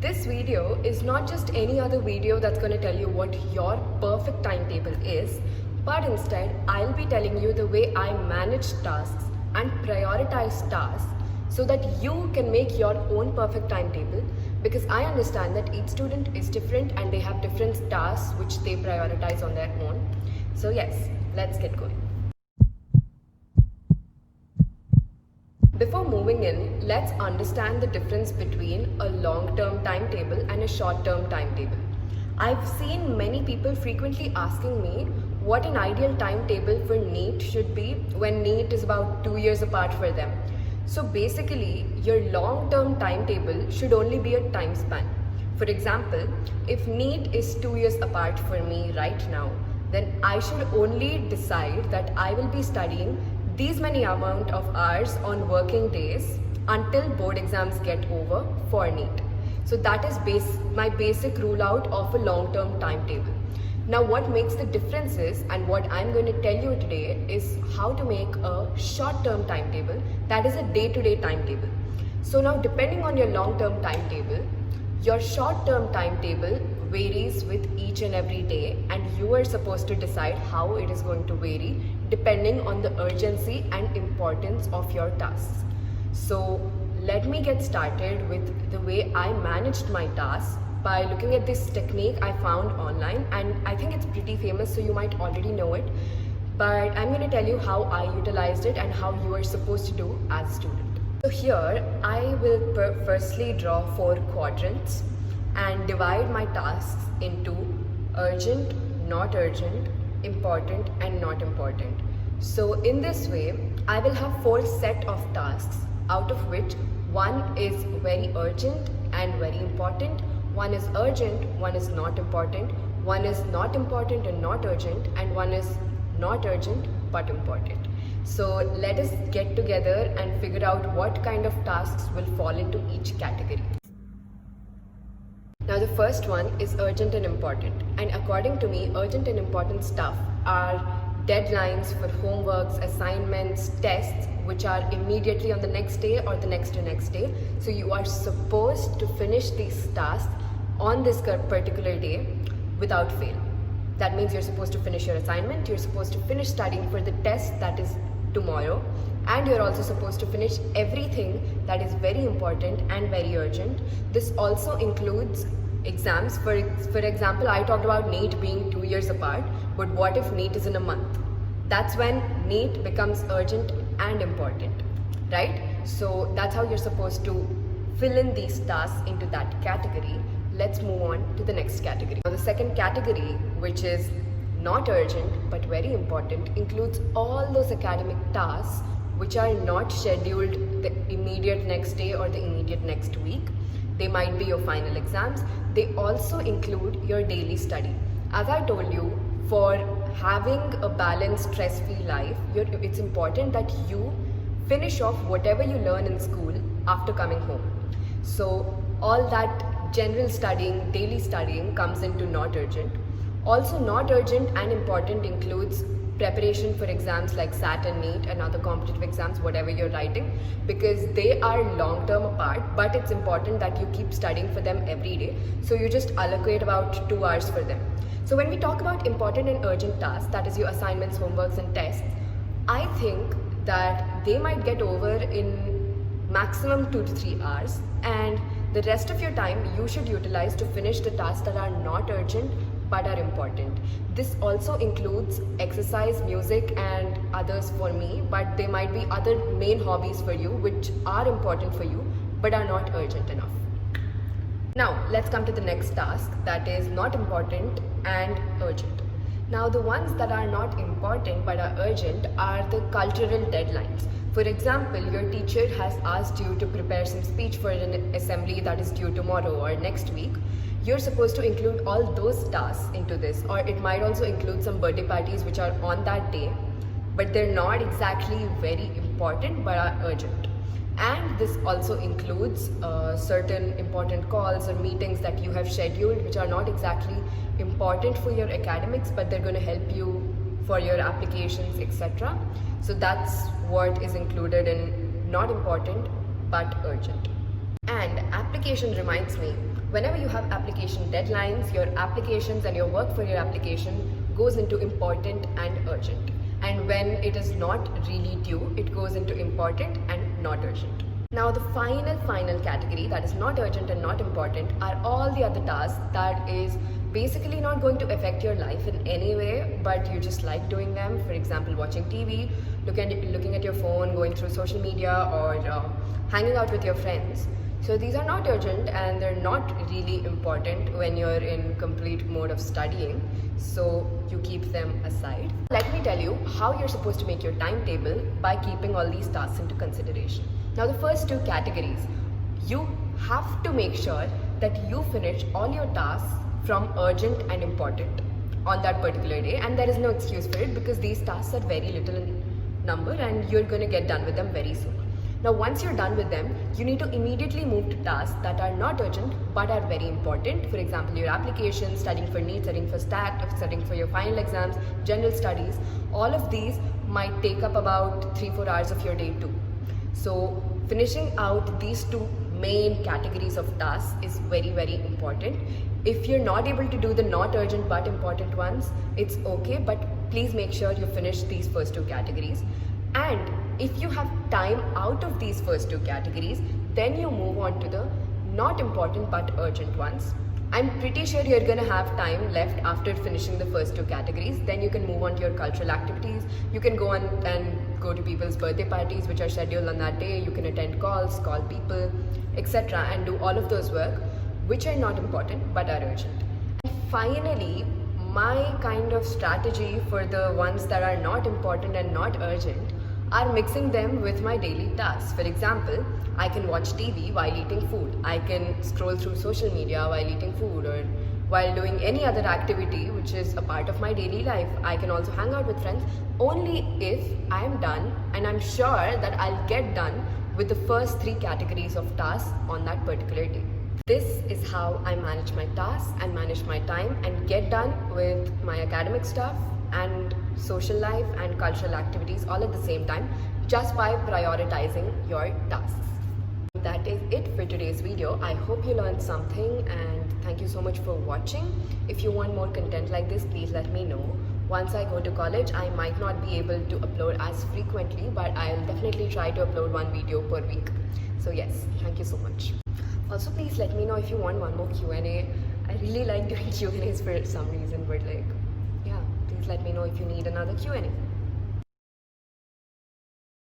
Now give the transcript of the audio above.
This video is not just any other video that's going to tell you what your perfect timetable is, but instead I'll be telling you the way I manage tasks and prioritize tasks so that you can make your own perfect timetable, because I understand that each student is different and they have different tasks which they prioritize on their own. So yes, let's get going. Before moving in, let's understand the difference between a long-term timetable and a short-term timetable. I've seen many people frequently asking me what an ideal timetable for NEET should be when NEET is about 2 years apart for them. So basically, your long-term timetable should only be a time span. For example, if NEET is 2 years apart for me right now, then I should only decide that I will be studying these many amount of hours on working days until board exams get over for NEET. So that is my basic rule out of a long-term timetable. Now what makes the difference is, and what I'm going to tell you today, is how to make a short-term timetable that is a day-to-day timetable. So now depending on your long-term timetable, your short-term timetable varies with each and every day, and you are supposed to decide how it is going to vary depending on the urgency and importance of your tasks. So let me get started with the way I managed my tasks by looking at this technique I found online, and I think it's pretty famous, so you might already know it, but I'm going to tell you how I utilized it and how you are supposed to do as a student. So here I will firstly draw 4 quadrants and divide my tasks into urgent, not urgent, important and not important. So in this way, I will have 4 set of tasks, out of which one is very urgent and very important, one is urgent, one is not important, one is not important and not urgent, and one is not urgent but important. So let us get together and figure out what kind of tasks will fall into each category. Now the first one is urgent and important, and according to me, urgent and important stuff are deadlines for homeworks, assignments, tests which are immediately on the next day or the next to next day. So you are supposed to finish these tasks on this particular day without fail. That means you're supposed to finish your assignment, you're supposed to finish studying for the test that is tomorrow, and you're also supposed to finish everything that is very important and very urgent. This also includes exams. For example, I talked about NEET being 2 years apart, but what if NEET is in a month? That's when NEET becomes urgent and important, right? So that's how you're supposed to fill in these tasks into that category. Let's move on to the next category. Now the second category, which is not urgent but very important, includes all those academic tasks which are not scheduled the immediate next day or the immediate next week. They might be your final exams. They also include your daily study. As I told you, for having a balanced, stress-free life, it's important that you finish off whatever you learn in school after coming home. So all that general studying, daily studying comes into not urgent. Also not urgent and important includes preparation for exams like SAT and NEET and other competitive exams, whatever you're writing, because they are long-term apart, but it's important that you keep studying for them every day. So you just allocate about 2 hours for them. So when we talk about important and urgent tasks, that is your assignments, homeworks and tests, I think that they might get over in maximum 2 to 3 hours, and the rest of your time you should utilize to finish the tasks that are not urgent but are important. This also includes exercise, music and others for me, but there might be other main hobbies for you which are important for you but are not urgent enough. Now let's come to the next task, that is not important and urgent. Now the ones that are not important but are urgent are the cultural deadlines. For example, your teacher has asked you to prepare some speech for an assembly that is due tomorrow or next week. You're supposed to include all those tasks into this, or it might also include some birthday parties which are on that day, but they're not exactly very important but are urgent. And this also includes certain important calls or meetings that you have scheduled which are not exactly important for your academics, but they're going to help you for your applications, etc. So that's what is included in not important but urgent. And application reminds me, Whenever you have application deadlines, your applications and your work for your application goes into important and urgent. And when it is not really due, it goes into important and not urgent. Now the final category that is not urgent and not important are all the other tasks that is basically not going to affect your life in any way, but you just like doing them. For example, watching TV, looking at your phone, going through social media, or hanging out with your friends. So these are not urgent and they're not really important when you're in complete mode of studying, so you keep them aside. Let me tell you how you're supposed to make your timetable by keeping all these tasks into consideration. Now the first two categories, you have to make sure that you finish all your tasks from urgent and important on that particular day, and there is no excuse for it because these tasks are very little in number and you're going to get done with them very soon. Now once you're done with them, you need to immediately move to tasks that are not urgent but are very important. For example, your application, studying for NEET, studying for STAT, studying for your final exams, general studies. All of these might take up about 3-4 hours of your day too. So finishing out these two main categories of tasks is very important. If you're not able to do the not urgent but important ones, it's okay, but please make sure you finish these first two categories. And if you have time out of these first two categories, then you move on to the not important but urgent ones. I'm pretty sure you're gonna have time left after finishing the first two categories. Then you can move on to your cultural activities. You can go on and go to people's birthday parties which are scheduled on that day. You can attend calls, call people, etc. and do all of those work which are not important but are urgent. And finally, my kind of strategy for the ones that are not important and not urgent are mixing them with my daily tasks. For example, I can watch TV while eating food. I can scroll through social media while eating food, or while doing any other activity which is a part of my daily life. I can also hang out with friends only if I am done and I'm sure that I'll get done with the first three categories of tasks on that particular day. This is how I manage my tasks and manage my time and get done with my academic stuff and social life and cultural activities all at the same time, just by prioritizing your tasks. That is it for today's video. I hope you learned something and thank you so much for watching. If you want more content like this, please let me know. Once I go to college, I might not be able to upload as frequently, but I'll definitely try to upload one video per week. So yes, thank you so much. Also, please let me know if you want one more Q&A. I really like doing Q&As for some reason, but like, yeah, please let me know if you need another Q&A.